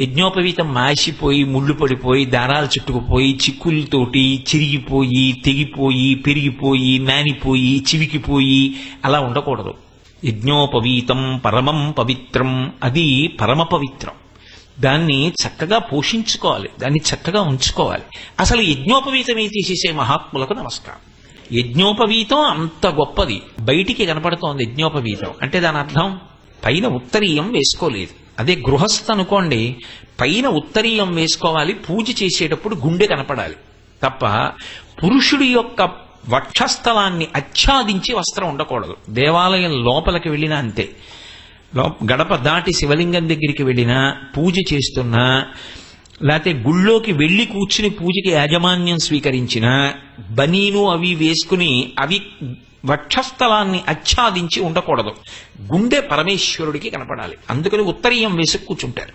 యజ్ఞోపవీతం మాసిపోయి ముళ్ళు పడిపోయి దారాలు చుట్టుకుపోయి చిక్కులతోటి చిరిగిపోయి తెగిపోయి పెరిగిపోయి నానిపోయి చివికిపోయి అలా ఉండకూడదు. యజ్ఞోపవీతం పరమం పవిత్రం, అది పరమ పవిత్రం. దాన్ని చక్కగా పోషించుకోవాలి, దాన్ని చక్కగా ఉంచుకోవాలి. అసలు యజ్ఞోపవీతమే తీసేసే మహాత్ములకు నమస్కారం. యజ్ఞోపవీతం అంత గొప్పది, బయటికి కనపడుతోంది యజ్ఞోపవీతం అంటే దాని అర్థం పైన ఉత్తరీయం వేసుకోలేదు. అదే గృహస్థ అనుకోండి, పైన ఉత్తరీయం వేసుకోవాలి, పూజ చేసేటప్పుడు గుండె కనపడాలి తప్ప పురుషుడి యొక్క వక్షస్థలాన్ని ఆచ్ఛాదించి వస్త్రం ఉండకూడదు. దేవాలయం లోపలికి వెళ్ళినా అంతే, గడప దాటి శివలింగం దగ్గరికి వెళ్ళినా, పూజ చేస్తున్నా, లేకపోతే గుళ్ళోకి వెళ్ళి కూర్చుని పూజకి యాజమాన్యం స్వీకరించిన బనీను అవి వేసుకుని అవి వక్షస్థలాన్ని ఆచ్ఛాదించి ఉండకూడదు. గుండె పరమేశ్వరుడికి కనపడాలి. అందుకని ఉత్తరీయం వేసి కూర్చుంటారు.